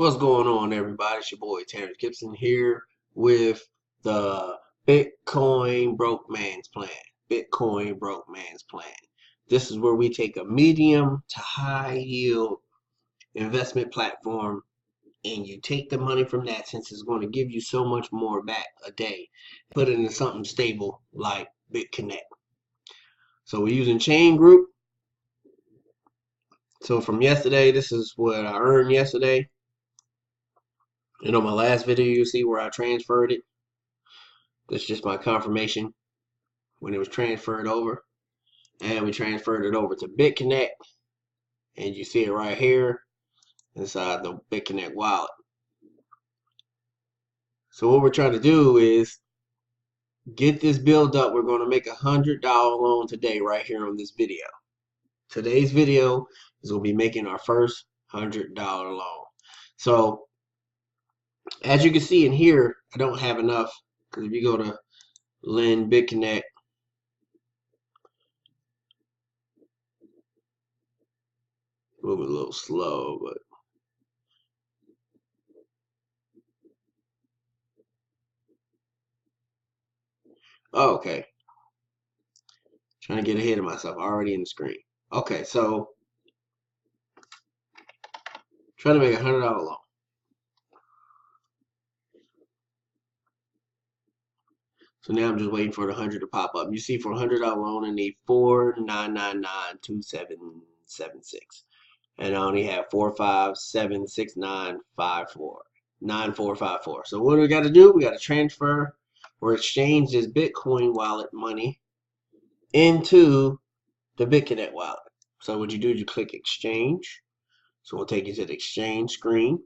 What's going on, everybody? It's your boy Terrence Gibson here with the Bitcoin Broke Man's Plan. Bitcoin Broke Man's Plan. This is where we take a medium to high yield investment platform and you take the money from that, since it's going to give you so much more back a day, put it into something stable like Bitconnect. So we're using Chain Group. So from yesterday, this is what I earned yesterday. And on my last video, you'll see where I transferred it. That's just my confirmation when it was transferred over. And we transferred it over to Bitconnect. And you see it right here inside the Bitconnect wallet. So what we're trying to do is get this build up. We're going to make $100 loan today right here on this video. Today's video is going to be making our first $100 loan. So as you can see in here, I don't have enough, because if you go to Lend Bitconnect, moving a little slow, but oh, okay. Trying to get ahead of myself, already in the screen. Okay, so trying to make $100 loan. So now I'm just waiting for the 100 to pop up. You see, for a $100 loan, I need 4,999,2776, and I only have 457695494. So what do we got to do? We got to transfer or exchange this Bitcoin wallet money into the Bitconnect wallet. So what you do is you click exchange. So we'll take you to the exchange screen.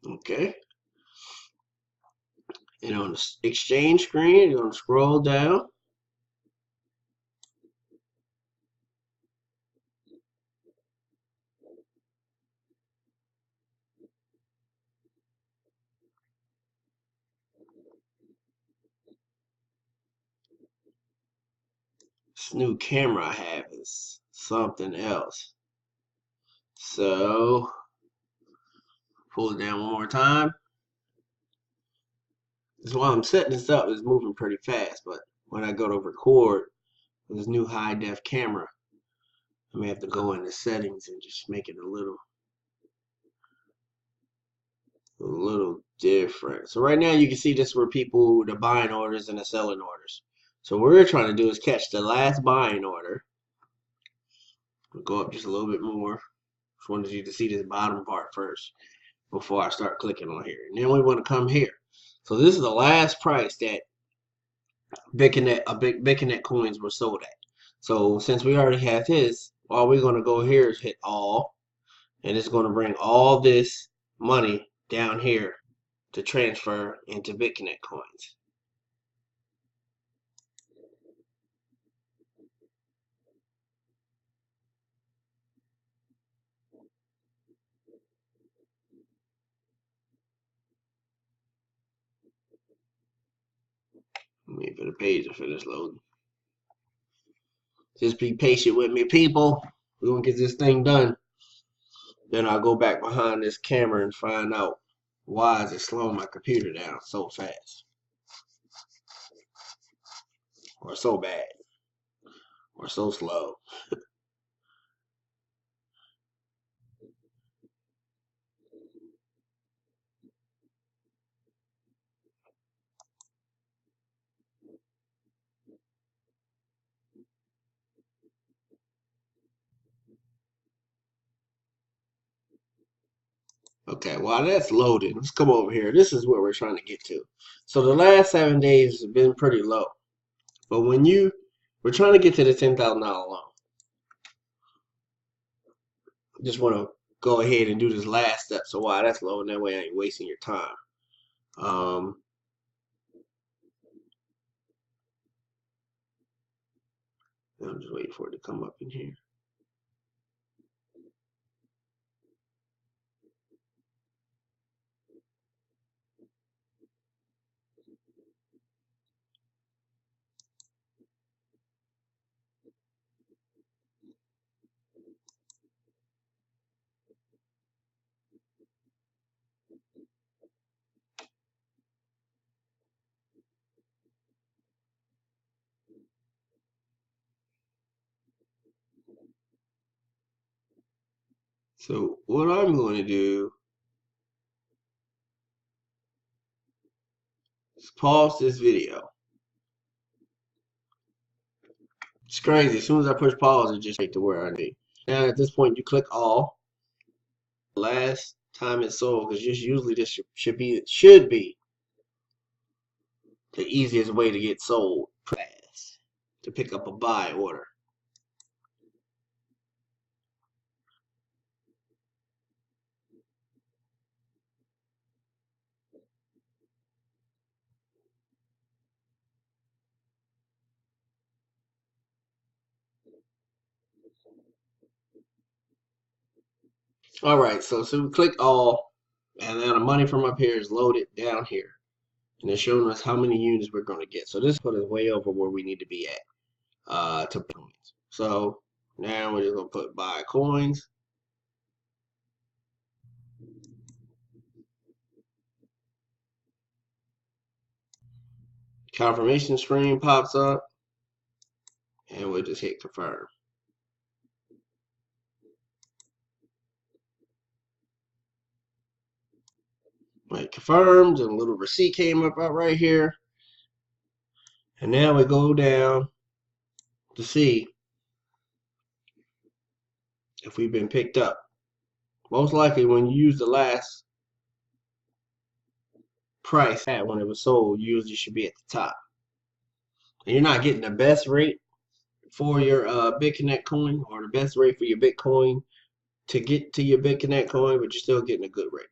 Okay. And on the exchange screen, you're going to scroll down. This new camera I have is something else. So pull it down one more time. So while I'm setting this up, it's moving pretty fast, but when I go to record with this new high def camera, I may have to go into settings and just make it a little different. So right now you can see this where people, the buying orders and the selling orders. So what we're trying to do is catch the last buying order. We'll go up just a little bit more. Just wanted you to see this bottom part first before I start clicking on here. And then we want to come here. So this is the last price that Bitconnect coins were sold at. So since we already have this, all we're going to go here is hit all, and it's going to bring all this money down here to transfer into Bitconnect coins. Wait for the page to finish loading. Just be patient with me, people. We're going to get this thing done. Then I'll go back behind this camera and find out why is it slowing my computer down so fast. Or so bad. Or so slow. Okay, while that's loaded, let's come over here. This is what we're trying to get to. So the last 7 days have been pretty low. But when we're trying to get to the $10,000 loan. Just want to go ahead and do this last step. So while that's low, and that way I ain't wasting your time. I'm just waiting for it to come up in here. So what I'm going to do is pause this video. It's crazy. As soon as I push pause, it just takes to where I need. Now at this point, you click all. Last time it's sold, because just usually this should be the easiest way to get sold fast, to pick up a buy order. All right, so we click all, and then the money from up here is loaded down here, and it's showing us how many units we're going to get. So this put us way over where we need to be at to coins. So now we're just going to put buy coins. Confirmation screen pops up, and we'll just hit confirm. Right, confirmed, and a little receipt came up out right here. And now we go down to see if we've been picked up. Most likely when you use the last price at when it was sold, usually should be at the top. And you're not getting the best rate for your Bitconnect coin, or the best rate for your Bitcoin to get to your Bitconnect coin, but you're still getting a good rate.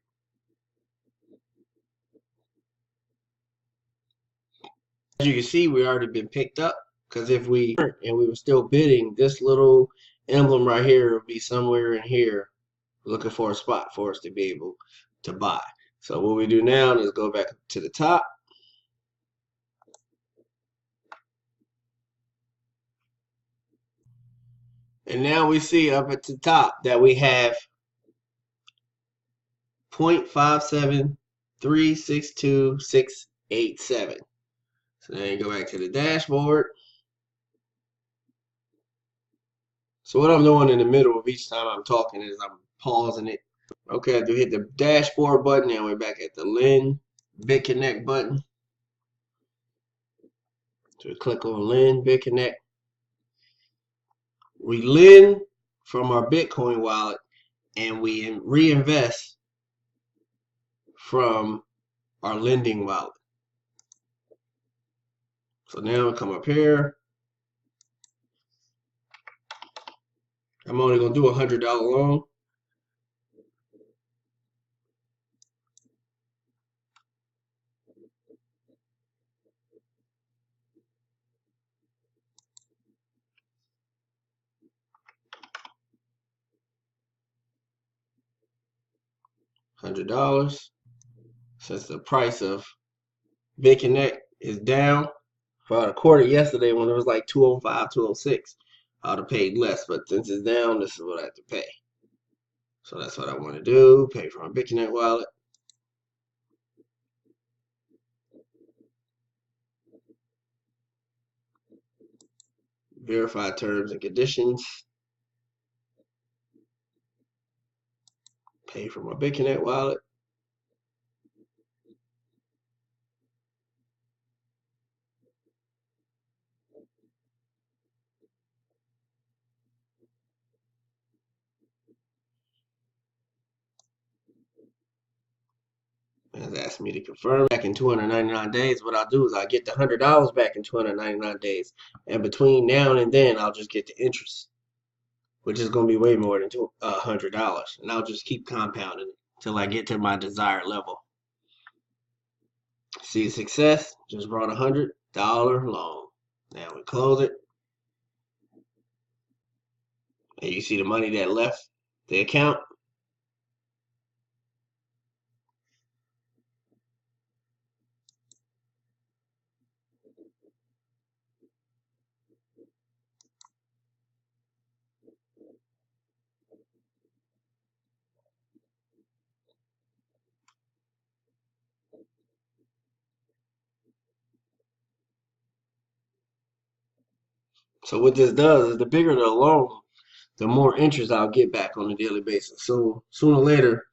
As you can see, we already been picked up, because if we were still bidding, this little emblem right here would be somewhere in here looking for a spot for us to be able to buy. So what we do now is go back to the top. And now we see up at the top that we have 0.57362687. So now you go back to the dashboard. So what I'm doing in the middle of each time I'm talking is I'm pausing it. Okay, I do hit the dashboard button, and we're back at the Lend Bitconnect button. So we click on Lend Bitconnect. We lend from our Bitcoin wallet, and we reinvest from our lending wallet. So now I come up here. I'm only going to do a $100 loan. $100. Since the price of Bitconnect is down, if I had recorded yesterday when it was like 205, 206, I would have paid less. But since it's down, this is what I have to pay. So that's what I want to do. Pay for my Bitconnect wallet. Verify terms and conditions. Pay for my Bitconnect wallet. It's asking me to confirm back in 299 days. What I'll do is I'll get the $100 back in 299 days. And between now and then, I'll just get the interest, which is going to be way more than $100. And I'll just keep compounding it until I get to my desired level. See success, just brought a $100 loan. Now we close it. And you see the money that left the account. So what this does is the bigger the loan, the more interest I'll get back on a daily basis. So sooner or later,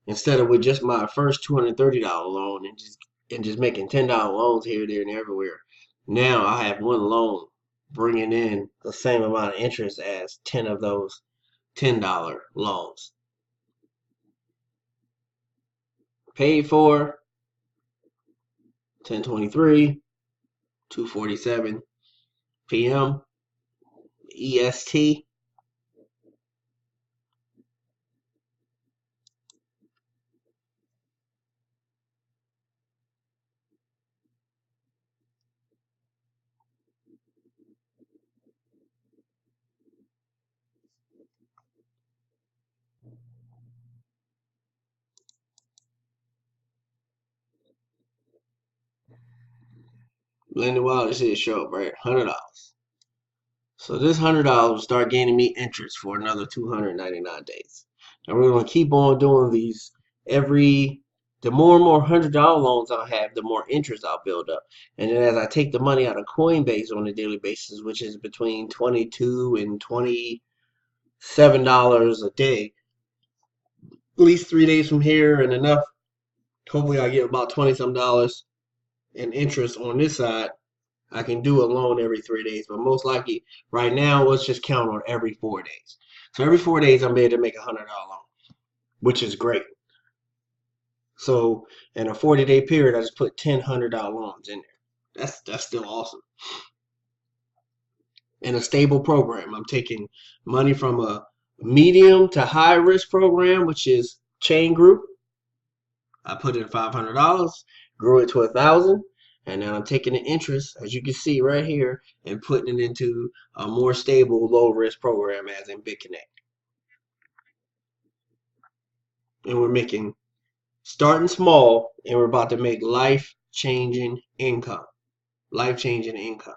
instead of with just my first $230 loan and just making $10 loans here, there, and everywhere, now I have one loan bringing in the same amount of interest as 10 of those $10 loans. Paid for 10/23, 2:47 p.m. EST. Blended Wild, this is show up right, $100. So this $100 will start gaining me interest for another 299 days. And we're going to keep on doing these the more and more $100 loans I have, the more interest I'll build up. And then as I take the money out of Coinbase on a daily basis, which is between $22 and $27 a day, at least 3 days from here and enough, hopefully I get about 20 some dollars in interest on this side. I can do a loan every 3 days, but most likely right now, let's just count on every 4 days. So every 4 days, I'm able to make a $100 loan, which is great. So in a 40-day period, I just put 10 $100 loans in there. That's still awesome. In a stable program, I'm taking money from a medium to high risk program, which is Chain Group. I put in $500, grew it to $1,000. And now I'm taking the interest, as you can see right here, and putting it into a more stable, low-risk program as in Bitconnect. And we're starting small, and we're about to make life-changing income. Life-changing income.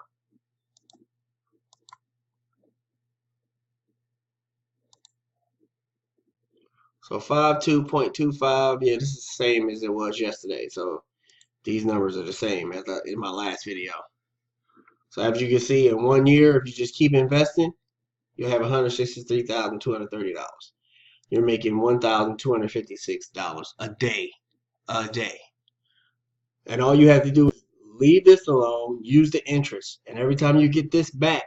So 52.25, yeah, this is the same as it was yesterday. So these numbers are the same as in my last video. So as you can see, in 1 year, if you just keep investing, you'll have $163,230. You're making $1,256 a day. And all you have to do is leave this alone, use the interest, and every time you get this back,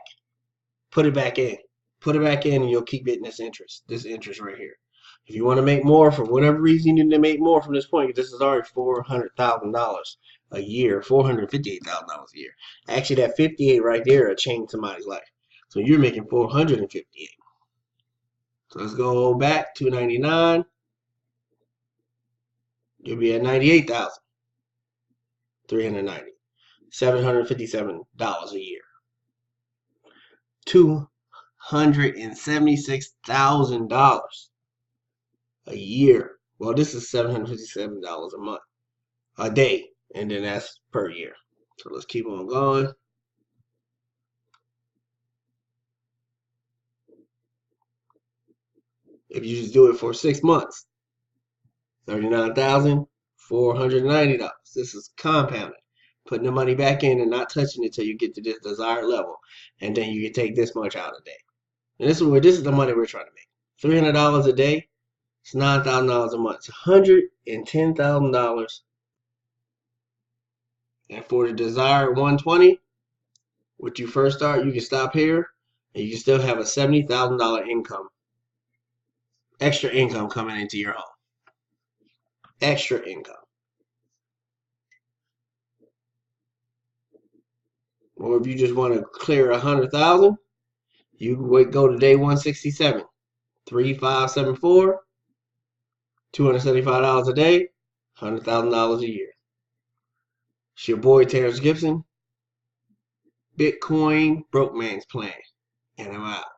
put it back in. Put it back in and you'll keep getting this interest right here. If you want to make more, for whatever reason you need to make more from this point, this is already $400,000 a year, $458,000 a year. Actually, that 58 right there will change somebody's life. So you're making 458. So let's go back to 99. You'll be at 98,390. $757 a year. $276,000 a year. Well, this is $757 a month, a day, and then that's per year. So let's keep on going. If you just do it for 6 months, $39,490. This is compounded. Putting the money back in and not touching it until you get to this desired level, and then you can take this much out a day. And this is the money we're trying to make. $300 a day. It's $9,000 a month. It's $110,000. And for the desired 120, when you first start, you can stop here, and you can still have a $70,000 income, extra income coming into your home. Extra income. Or if you just want to clear 100,000, you would go to day 167, 3574, $275 a day, $100,000 a year. It's your boy Terrence Gibson, Bitcoin Broke Man's Plan, and I'm out.